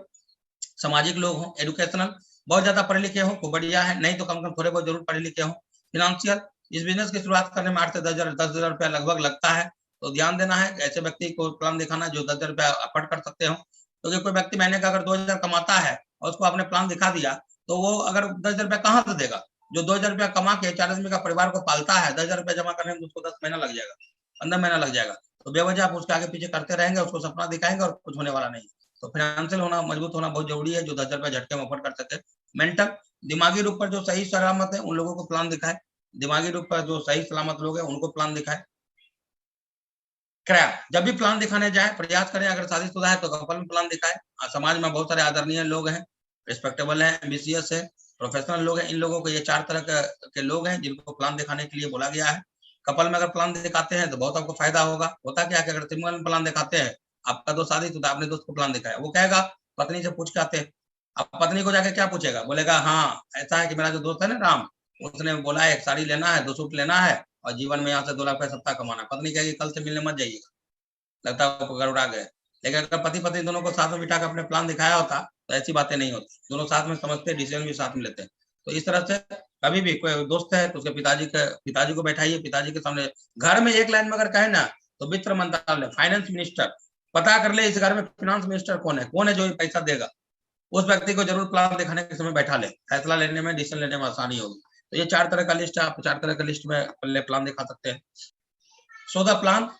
सामाजिक लोग हों, एजुकेशनल, बहुत ज्यादा पढ़े लिखे हों खूब बढ़िया है, नहीं तो कम से कम थोड़े बहुत जरूर पढ़े लिखे हों। फिनेंशियल, इस बिजनेस की शुरुआत करने में 8 से 10,000 रुपया लगभग लगता है, तो ध्यान देना है। ऐसे व्यक्ति को प्लान दिखाना जो 10,000 रुपया अफोर्ड कर सकते हो। क्योंकि कोई व्यक्ति महीने का अगर 2,000 कमाता है और उसको आपने प्लान दिखा दिया, तो वो अगर 10,000 रुपया कहाँ से देगा? जो 2,000 रुपया कमा के 4 आदमी का परिवार को पालता है, 10,000 रुपया जमा करने में उसको 10 महीना लग जाएगा, 15 महीना लग जाएगा। तो बेवजह आप उसके आगे पीछे करते रहेंगे, उसको सपना दिखाएंगे और कुछ होने वाला नहीं। तो फाइनेंशियल होना, मजबूत होना बहुत जरूरी है, जो 10 रुपए झटके में अफोर्ड कर सके। मेंटल, दिमागी रूप पर जो सही सलामत है उन लोगों को प्लान दिखाए, दिमागी रूप पर जो सही सलामत लोग हैं उनको प्लान दिखाए। क्रैप, जब भी प्लान दिखाने जाए प्रयास करें, अगर शादीशुदा है तो कपल में प्लान दिखाए। समाज में बहुत सारे आदरणीय लोग हैं, रिस्पेक्टेबल हैं, एम्बिशियस है, प्रोफेशनल लोग हैं, इन लोगों को, ये 4 तरह के लोग हैं जिनको प्लान दिखाने के लिए बोला गया है। कपल में अगर प्लान दिखाते हैं तो बहुत आपको फायदा होगा। होता क्या है कि अगर सिंगल में प्लान दिखाते हैं, आपका दोस्त शादीशुदा, आपने दोस्त को प्लान दिखाया, वो कहेगा पत्नी से पूछ के आते हैं। अब पत्नी को जाके क्या पूछेगा, बोलेगा हाँ ऐसा है कि मेरा जो दोस्त है ना राम, उसने बोला है 1 साड़ी लेना है, 2 सूट लेना है और जीवन में यहाँ से 2 लाख रुपए सप्ताह कमाना। पत्नी कहेगी कल से मिलने मत जाइएगा, लगता है वो गड़बड़ा गए। लेकिन अगर पति पत्नी दोनों को साथ में बिठा के अपने प्लान दिखाया होता तो ऐसी बातें नहीं होती, दोनों साथ में समझते, डिसीजन भी साथ में लेते हैं। तो इस तरह से कभी भी कोई दोस्त है तो उसके पिताजी को बैठाइए, पिताजी के सामने घर में एक लाइन में अगर कहे ना तो वित्त मंत्रालय, फाइनेंस मिनिस्टर, पता कर ले इस घर में फाइनेंस मिनिस्टर कौन है जो ये पैसा देगा, उस व्यक्ति को जरूर प्लान दिखाने के समय बैठा ले, फैसला लेने में, डिसीजन लेने में आसानी होगी। तो ये 4 तरह का लिस्ट है, आप 4 तरह का लिस्ट में प्लान दिखा सकते हैं। So the plan,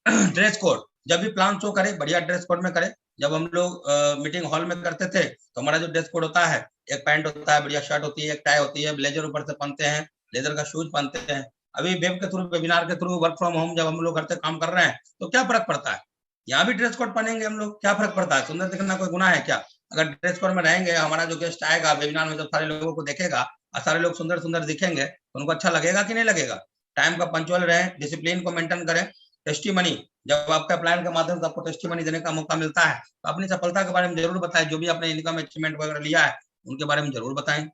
dress code, जब भी प्लान शो करे बढ़िया ड्रेस कोड में करे। जब हम लोग मीटिंग हॉल में करते थे तो हमारा जो ड्रेस कोड होता है, एक पैंट होता है, बढ़िया शर्ट होती है, एक टाई होती है, ब्लेजर ऊपर से पहनते हैं, लेदर का शूज पहनते हैं। अभी वेब के थ्रू, वेबिनार के थ्रू, वर्क फ्रॉम होम जब हम लोग घर से काम कर रहे हैं तो क्या फर्क पड़ता है, यहाँ भी ड्रेस कोड पहनेंगे हम लोग, क्या फर्क पड़ता है, सुंदर दिखना कोई गुनाह है क्या? अगर ड्रेस कोड में रहेंगे, हमारा जो गेस्ट आएगा वेबिनार में, जब सारे लोगों को देखेगा और सारे लोग सुंदर सुंदर दिखेंगे तो उनको अच्छा लगेगा कि नहीं लगेगा? टाइम का पंक्चुअल रहे, डिसिप्लिन को मेंटेन करें। टेस्टिमनी, जब आपका प्लान के माध्यम से आपको टेस्टिमनी देने का मौका मिलता है तो अपनी सफलता के बारे में जरूर बताएं, जो भी आपने इनकम अचीवमेंट वगैरह लिया है उनके बारे में जरूर बताएं।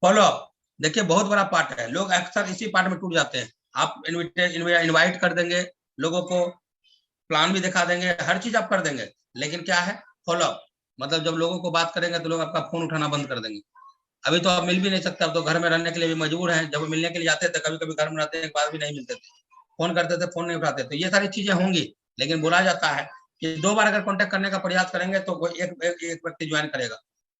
फॉलो अप, देखिए बहुत बड़ा पार्ट है, लोग अक्सर इसी पार्ट में टूट जाते हैं। आप इनवाइट कर देंगे लोगों को, प्लान भी दिखा देंगे, हर चीज आप कर देंगे, लेकिन क्या है फॉलो अप, मतलब जब लोगों को बात करेंगे तो लोग आपका फोन उठाना बंद कर देंगे। अभी तो आप मिल भी नहीं सकते, अब तो घर में रहने के लिए भी मजबूर हैं। जब मिलने के लिए जाते थे, कभी कभी घर में रहते हैं, एक बार भी नहीं मिलते थे, फोन करते थे, फोन नहीं उठाते। तो ये सारी चीजें होंगी, लेकिन बोला जाता है कि 2 बार अगर कांटेक्ट करने का प्रयास करेंगे तो एक व्यक्ति ज्वाइन करेगा,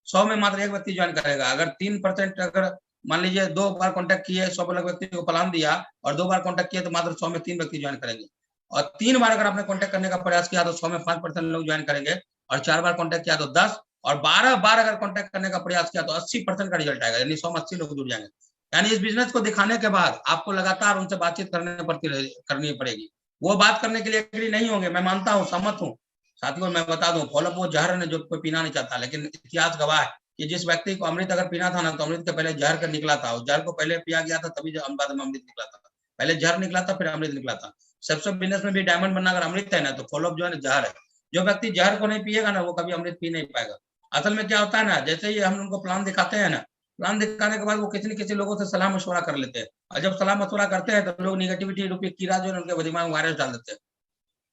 100 में मात्र 1 व्यक्ति ज्वाइन करेगा। अगर 3% अगर मान लीजिए 2 बार कांटेक्ट किए, 100 व्यक्ति को प्लान दिया और 2 बार कांटेक्ट किए तो मात्र 100 में 3 व्यक्ति ज्वाइन करेंगे। और 3 बार अगर आपने कांटेक्ट करने का प्रयास किया तो 100 में 5% लोग ज्वाइन करेंगे, और 4 बार कांटेक्ट किया तो 10, और 12 बार अगर कांटेक्ट करने का प्रयास किया तो 80% का रिजल्ट आएगा, यानी 100 में 80 लोग जुड़ जाएंगे। यानी इस बिजनेस को दिखाने के बाद आपको लगातार उनसे बातचीत करनी पड़ेगी। वो बात करने के लिए एग्री नहीं होंगे, मैं मानता हूँ, सहमत हूँ। साथियों मैं बता दूं, फॉलोअप वो जहर है जो कोई पीना नहीं चाहता, लेकिन इतिहास गवाह है कि जिस व्यक्ति को अमृत अगर पीना था ना तो अमृत के पहले जहर का निकला था, और जहर को पहले पिया गया था तभी बाद में अमृत निकला था। पहले जहर निकला था फिर अमृत निकला था। सबसे बिजनेस में भी डायमंड बनना अगर अमृत है ना तो फॉलोअप जो है ना जहर है। जो व्यक्ति जहर को नहीं पिएगा ना वो कभी अमृत पी नहीं पाएगा। असल में क्या होता है ना, जैसे ही हम उनको प्लान दिखाते हैं ना, प्लान दिखाने के बाद वो किसी न किसी लोगों से सलाह मशवरा कर लेते हैं, और जब सलाह मशवरा करते हैं तो लोग निगेटिविटी रूपी कीड़ा जो है उनके दिमाग में वायरस डाल देते हैं,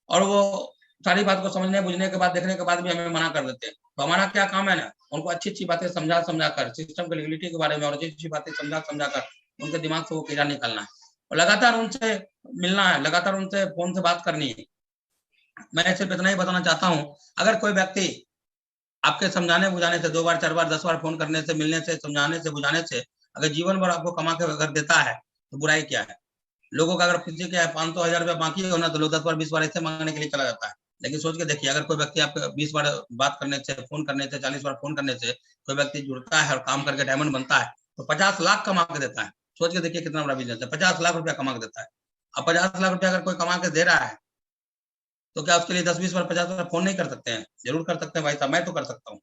और वो सारी बात को समझने बुझने के बाद, देखने के बाद भी हमें मना कर देते हैं। तो हमारा क्या काम है ना, उनको अच्छी अच्छी बातें समझा कर, सिस्टम की लिगलिटी के बारे में और अच्छी अच्छी बातें समझा कर उनके दिमाग से वो कीड़ा निकालना है, और लगातार उनसे मिलना है, लगातार उनसे फोन से बात करनी है। मैं सिर्फ इतना ही बताना चाहता हूँ, अगर कोई व्यक्ति आपके समझाने बुझाने से 2 बार 4 बार 10 बार फोन करने से, मिलने से, समझाने से, बुझाने से अगर जीवन भर आपको कमा के अगर देता है तो बुराई क्या है? लोगों का अगर किसी के 500 1000 रुपया बाकी हो ना तो लोग 10 बार 20 बार ऐसे मांगने के लिए चला जाता है। लेकिन सोच के देखिए, अगर कोई व्यक्ति आपको 20 बार बात करने से, फोन करने से, 40 बार फोन करने से कोई व्यक्ति जुड़ता है और काम करके डायमंड बनता है तो 50 लाख कमा के देता है। सोच के देखिए कितना बड़ा बिजनेस है, 50 लाख रुपया कमा के देता है। अब 50 लाख रुपया अगर कोई कमा के दे रहा है तो क्या उसके लिए 10-20 बार 50 बार फोन नहीं कर सकते हैं? जरूर कर सकते हैं भाई साहब, मैं तो कर सकता हूँ।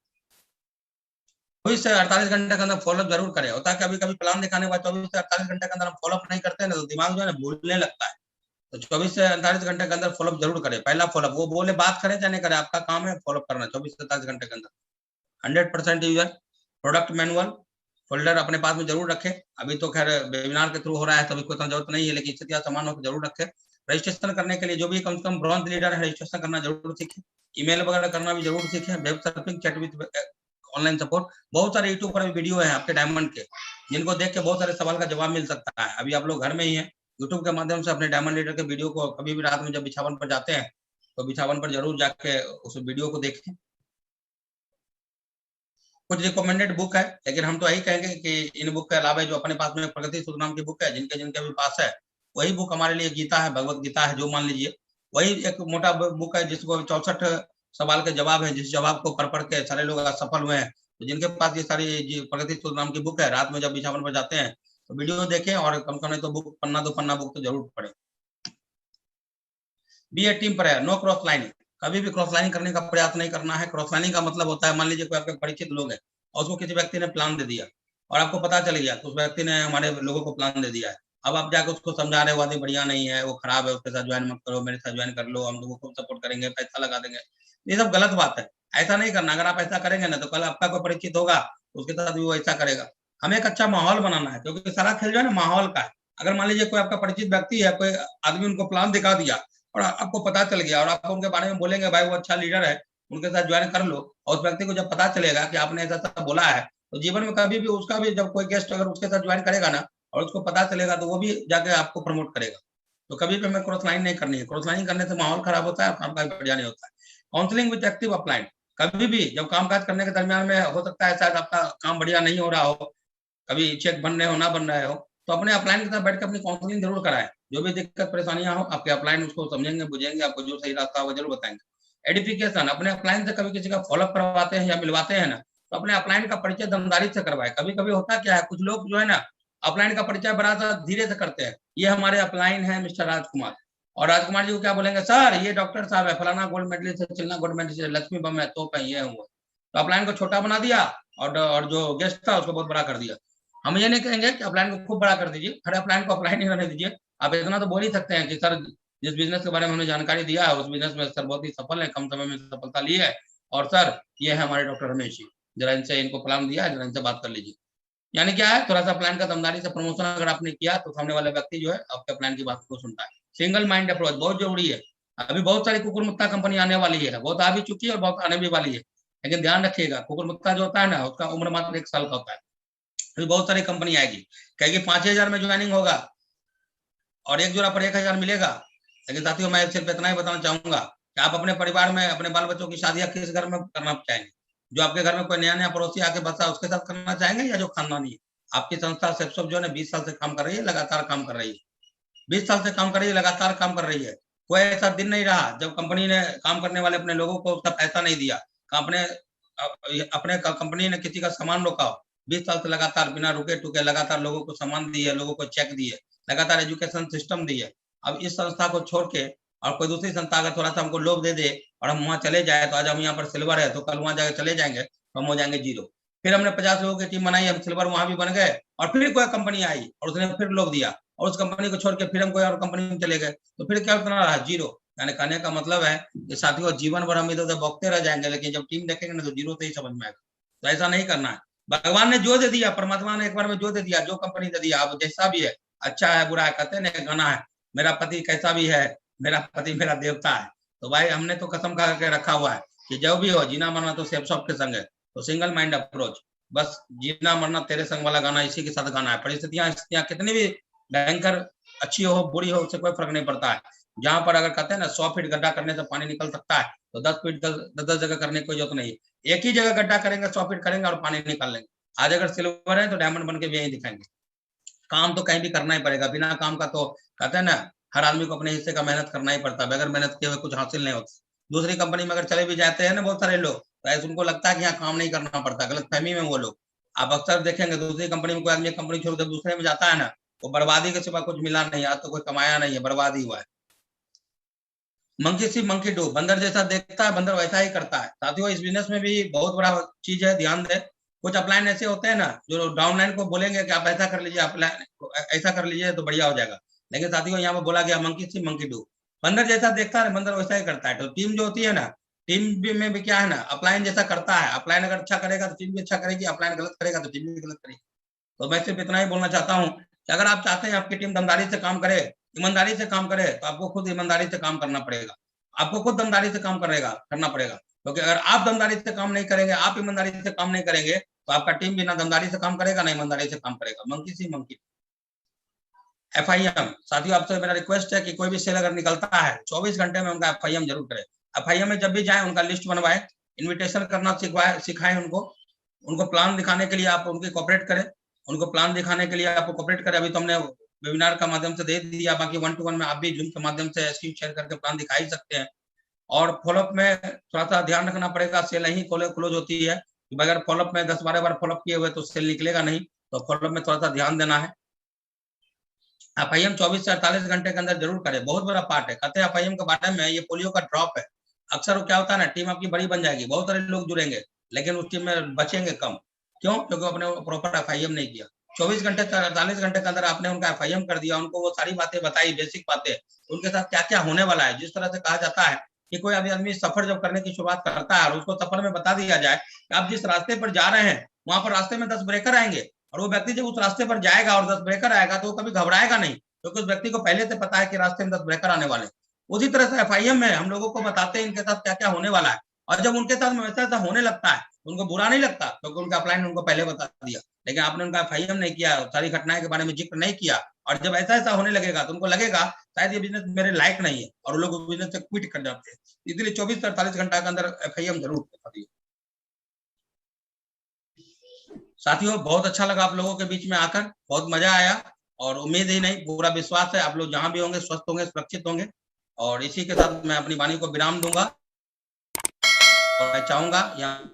24 से 48 घंटे के अंदर फॉलोअप जरूर करें। होता है कभी-कभी प्लान दिखाने के बाद 24 से 48 घंटे के अंदर हम फॉलोअप नहीं करते हैं ना तो दिमाग जो है ना भूलने लगता है। तो 24 से 48 घंटे के अंदर फॉलोअप जरूर करें। पहला फॉलोअप, वो बोले बात करें चाहे नहीं करें, आपका काम है फॉलोअप करना 24 से 48 घंटे के अंदर। 100% यूजर प्रोडक्ट मैनुअल फोल्डर अपने पास में जरूर रखें। अभी तो खैर वेबिनार के थ्रू हो रहा है तो अभी कोई जरूरत नहीं है, लेकिन स्थितियां समान हो तो जरूर रखें। रजिस्ट्रेशन करने के लिए जो भी कम से कम ब्रॉन्ज लीडर है, रजिस्ट्रेशन करना जरूर सीखें। ईमेल वगैरह करना भी जरूर सीखें। Web surfing, chat with online support, बहुत सारे यूट्यूब पर भी वीडियो है आपके डायमंड के, जिनको देख के बहुत सारे सवाल का जवाब मिल सकता है। अभी आप लोग घर में ही हैं, यूट्यूब के माध्यम से अपने डायमंड लीडर के वीडियो को कभी भी रात में जब बिछावन पर जाते हैं तो बिछावन पर जरूर जाके उस वीडियो को देखें। कुछ रिकमेंडेड बुक है, लेकिन हम तो यही कहेंगे कि इन बुक के अलावा जो अपने पास में प्रगति सूत्र नाम की बुक है, जिनके जिनके भी पास है, वही बुक हमारे लिए गीता है, भगवत गीता है जो मान लीजिए। वही एक मोटा बुक है जिसको 64 सवाल के जवाब है, जिस जवाब को पढ़ के सारे लोग सफल हुए हैं। तो जिनके पास ये सारी प्रगति सूत्र नाम की बुक है, रात में जब बिछावन पर जाते हैं तो वीडियो देखें और कम से कम तो बुक पन्ना 2 पन्ना बुक तो जरूर पढ़े। बी ए टीम पर है, नो क्रॉस लाइनिंग, कभी भी क्रॉस लाइनिंग करने का प्रयास नहीं करना है। क्रॉस लाइनिंग का मतलब होता है, मान लीजिए कोई आपके परिचित लोग है और उसको किसी व्यक्ति ने प्लान दे दिया और आपको पता चल गया तो उस व्यक्ति ने हमारे लोगों को प्लान दे दिया है। अब आप जाकर उसको समझा रहे हो आदमी बढ़िया नहीं है, वो खराब है, उसके साथ ज्वाइन मत करो, मेरे साथ ज्वाइन कर लो, हम लोगों को सपोर्ट करेंगे, पैसा लगा देंगे। ये सब गलत बात है, ऐसा नहीं करना। अगर आप ऐसा करेंगे ना तो कल आपका कोई परिचित होगा उसके साथ भी वो ऐसा करेगा। हमें एक अच्छा माहौल बनाना है, क्योंकि सारा खेल जो है ना माहौल का है। अगर मान लीजिए कोई आपका परिचित व्यक्ति है, कोई आदमी उनको प्लान दिखा दिया और आपको पता चल गया और आप उनके बारे में बोलेंगे भाई वो अच्छा लीडर है, उनके साथ ज्वाइन कर लो, और उस व्यक्ति को जब पता चलेगा कि आपने ऐसा बोला है तो जीवन में कभी भी उसका भी जब कोई गेस्ट अगर उसके साथ ज्वाइन करेगा ना और उसको पता चलेगा तो वो भी जाके आपको प्रमोट करेगा। तो कभी भी हमें क्रॉस लाइन नहीं करनी है। क्रॉस लाइन करने से माहौल खराब होता है और काम काज बढ़िया नहीं होता है। काउंसलिंग विद एक्टिव अपलाइन, कभी भी जब काम काज करने के दरमियान में हो सकता है शायद आपका काम बढ़िया नहीं हो रहा हो, कभी चेक बन रहे हो ना बन रहे हो, तो अपने अपलाइन के साथ बैठ कर अपनी काउंसलिंग जरूर कराएं। जो भी दिक्कत परेशानियां हो आपके अपलाइन उसको समझेंगे, बुझेंगे, आपको जो सही रास्ता होगा जरूर बताएंगे। एडिफिकेशन, अपने अपलाइन से कभी किसी का फॉलोअप करवाते हैं या मिलवाते हैं ना तो अपने अपलाइन का परिचय दमदारी से करवाए। कभी कभी होता क्या है, कुछ लोग जो है ना अपलाइन का परिचय बड़ा सा धीरे से करते हैं। ये हमारे अपलाइन है मिस्टर राजकुमार, और राजकुमार जी को क्या बोलेंगे, सर ये डॉक्टर साहब है, फलाना गोल्ड मेडलिस्ट है, चिल्ला गोल्ड मेडलिस्ट है, लक्ष्मी बम है, तो ये हुआ। तो अपलाइन को छोटा बना दिया और जो गेस्ट था उसको बहुत बड़ा कर दिया। हम ये नहीं कहेंगे कि अपलाइन को खूब बड़ा कर दीजिए, हर अपलाइन को अपलाइन ही रहने दीजिए। आप इतना तो बोल ही सकते हैं कि सर जिस बिजनेस के बारे में हमने जानकारी दिया है उस बिजनेस में सर बहुत ही सफल है, कम समय में सफलता ली है, और सर ये है हमारे डॉक्टर रमेश जी, जरा इनसे इनको प्लान दिया है, जरा इनसे बात कर लीजिए। यानी क्या है, थोड़ा सा प्लान का दमदारी से प्रमोशन अगर आपने किया तो सामने वाला व्यक्ति जो है आपके प्लान की बात को सुनता है। सिंगल माइंड अप्रोच बहुत जरूरी है। अभी बहुत सारी कुकुरमुत्ता कंपनी आने वाली है, बहुत आ भी चुकी है और बहुत आने भी वाली है, लेकिन ध्यान रखिएगा कुकुरमुत्ता जो होता है ना उसका उम्र मात्र 1 साल का होता है। फिर बहुत सारी कंपनी आएगी, कहेगी 5,000 में ज्वाइनिंग होगा और एक जोड़ा पर 1,000 मिलेगा। लेकिन साथियों मैं सिर्फ इतना ही बताना चाहूंगा कि आप अपने परिवार में अपने बाल बच्चों की शादियां किस घर में करना चाहेंगे? जो आपके घर में कोई नया नया पड़ोसी आके बसा उसके साथ करना चाहेंगे या जो खानदानी है? आपकी संस्था सेप्सोप जो है 20 साल से काम कर रही है, लगातार काम कर रही है, 20 साल से काम कर रही है, लगातार काम कर रही है। कोई ऐसा दिन नहीं रहा जब कंपनी ने काम करने वाले अपने लोगों को उसका पैसा नहीं दिया, अपने अपने कंपनी ने किसी का सामान रोका हो। 20 साल से लगातार बिना रुके टुके लगातार लोगों को सामान दिए, लोगों को चेक दिए, लगातार एजुकेशन सिस्टम दिए। अब इस संस्था को छोड़ के और कोई दूसरी संस्था अगर थोड़ा सा हमको लोभ दे दे और हम वहाँ चले जाए, तो आज हम यहाँ पर सिल्वर है तो कल वहाँ जाके चले जाएंगे तो हम हो जाएंगे जीरो। फिर हमने 50 लोगों की टीम बनाई, हम सिल्वर वहां भी बन गए, और फिर कोई कंपनी आई और उसने फिर लोभ दिया और उस कंपनी को छोड़ के फिर हम कोई और कंपनी में चले गए, तो फिर क्या उतना रहा, जीरो। यानी कहने का मतलब है कि साथियों जीवन भर हम इधर उधर बौखते रह जाएंगे, लेकिन जब टीम देखेंगे ना तो जीरो से ही समझ में आएगा। तो ऐसा नहीं करना है। भगवान ने जो दे दिया, परमात्मा ने एक बार में जो दे दिया, जो कंपनी दे दिया, अब जैसा भी है, अच्छा है बुरा है, कहते हैं गाना है, मेरा पति कैसा भी है, मेरा पति मेरा देवता है। तो भाई हमने तो कसम खा के रखा हुआ है कि जो भी हो जीना मरना तो सेफ सबके संग है। तो सिंगल माइंड अप्रोच, बस जीना मरना तेरे संग वाला गाना इसी के साथ गाना है। परिस्थितियां स्थितियां कितनी भी भयंकर अच्छी हो बुरी हो उससे कोई फर्क नहीं पड़ता है। जहां पर अगर कहते हैं ना 100 फीट गड्ढा करने से पानी निकल सकता है, तो 10 फीट 10 जगह करने की जरूरत नहीं है। एक ही जगह गड्ढा करेंगे, 100 फीट करेंगे और पानी निकाल लेंगे। आज अगर सिल्वर है तो डायमंड बन के भी यही दिखाएंगे। काम तो कहीं भी करना ही पड़ेगा, बिना काम का तो कहते हैं ना हर आदमी को अपने हिस्से का मेहनत करना ही पड़ता है, बगैर मेहनत किए हुए कुछ हासिल नहीं होता। दूसरी कंपनी में अगर चले भी जाते हैं ना बहुत सारे लोग, तो ऐसे उनको लगता है कि यहाँ काम नहीं करना पड़ता, गलत फहमी में वो लोग। आप अक्सर देखेंगे दूसरी कंपनी में कोई आदमी कंपनी छोड़ के दूसरे में जाता है ना, वो बर्बादी के सिवा कुछ मिला नहीं, आज तो कोई कमाया नहीं है, बर्बाद ही हुआ है। मंकी सी मंकी डू, बंदर जैसा देखता है बंदर वैसा ही करता है। साथियों इस बिजनेस में भी बहुत बड़ा चीज है, ध्यान दें। कुछ अपलाइन ऐसे होते हैं ना जो डाउनलाइन को बोलेंगे कि आप ऐसा कर लीजिए, ऐसा कर लीजिए तो बढ़िया हो जाएगा, लेकिन साथियों यहाँ पे बोला गया मंकी सी मंकी डू, बंदर जैसा देखता है बंदर वैसा ही करता है। तो टीम जो होती है ना, टीम में भी क्या है ना, अपलाइन जैसा करता है, अपलाइन अगर अच्छा करेगा तो टीम भी अच्छा करेगी, अपलाइन गलत करेगा तो टीम भी गलत करेगी। तो मैं सिर्फ इतना ही बोलना चाहता हूँ कि अगर आप चाहते हैं आपकी टीम दमदारी से काम करे, ईमानदारी से काम करे, तो आपको खुद ईमानदारी से काम करना पड़ेगा, आपको खुद दमदारी से काम करना पड़ेगा। क्योंकि अगर आप दमदारी से काम नहीं करेंगे, आप ईमानदारी से काम नहीं करेंगे, तो आपका टीम भी ना दमदारी से काम करेगा ना ईमानदारी से काम करेगा। मंकी सी मंकी। FIM, साथियों आपसे मेरा रिक्वेस्ट है कि कोई भी सेल अगर निकलता है 24 घंटे में उनका FIM जरूर करें। FIM में जब भी जाए उनका लिस्ट बनवाए, इन्विटेशन करना सिखाएं उनको प्लान दिखाने के लिए आप उनकी कोऑपरेट करें, उनको प्लान दिखाने के लिए आपको कोऑपरेट करें। अभी तो हमने वेबिनार का माध्यम से दे दिया, बाकी 1 to 1 में आप भी जूम के माध्यम से स्क्रीन शेयर करके प्लान दिखा ही सकते हैं। और फॉलोअप में थोड़ा सा ध्यान रखना पड़ेगा, सेल नहीं क्लोज होती है, बगैर फॉलोअप में 10-12 बार फॉलोअप किए हुए तो सेल निकलेगा नहीं, तो फॉलोअप में थोड़ा सा ध्यान देना है। FIM 24 से 48 घंटे के अंदर जरूर करें, बहुत बड़ा पार्ट है। कहते हैं FIM के बारे में ये पोलियो का ड्रॉप है। अक्सर वो क्या होता है ना, टीम आपकी बड़ी बन जाएगी, बहुत सारे लोग जुड़ेंगे, लेकिन उस टीम में बचेंगे कम। क्यों? क्योंकि आपने प्रॉपर FIM नहीं किया। 24 घंटे 48 घंटे के अंदर आपने उनका FIM कर दिया, उनको वो सारी बातें बताई, बेसिक बातें, उनके साथ क्या क्या होने वाला है। जिस तरह से कहा जाता है कि कोई अभी आदमी सफर जब करने की शुरुआत करता है और उसको सफर में बता दिया जाए कि आप जिस रास्ते पर जा रहे हैं वहां पर रास्ते में 10 ब्रेकर आएंगे, और वो व्यक्ति जब उस रास्ते पर जाएगा और 10 ब्रेकर आएगा तो वो कभी घबराएगा नहीं, क्योंकि उस व्यक्ति को पहले से पता है कि रास्ते में 10 ब्रेकर आने वाले। उसी तरह से FIM में हम लोगों को बताते हैं इनके साथ क्या क्या होने वाला है, और जब उनके साथ वैसा ऐसा होने लगता है उनको बुरा नहीं लगता, क्योंकि उनका अपलाइन ने उनको पहले बता दिया, लेकिन आपने उनका FIM नहीं किया, सारी घटनाएं के बारे में जिक्र नहीं किया, और जब ऐसा ऐसा होने लगेगा तो उनको लगेगा शायद ये बिजनेस मेरे लायक नहीं है, और लोग बिजनेस से क्विट कर जाते हैं। इसलिए 24 से 48 घंटा के अंदर FIM जरूर बता दिए। साथियों, बहुत अच्छा लगा आप लोगों के बीच में आकर, बहुत मजा आया, और उम्मीद ही नहीं पूरा विश्वास है आप लोग जहां भी होंगे स्वस्थ होंगे, सुरक्षित होंगे। और इसी के साथ मैं अपनी वाणी को विराम दूंगा, और मैं चाहूंगा यहाँ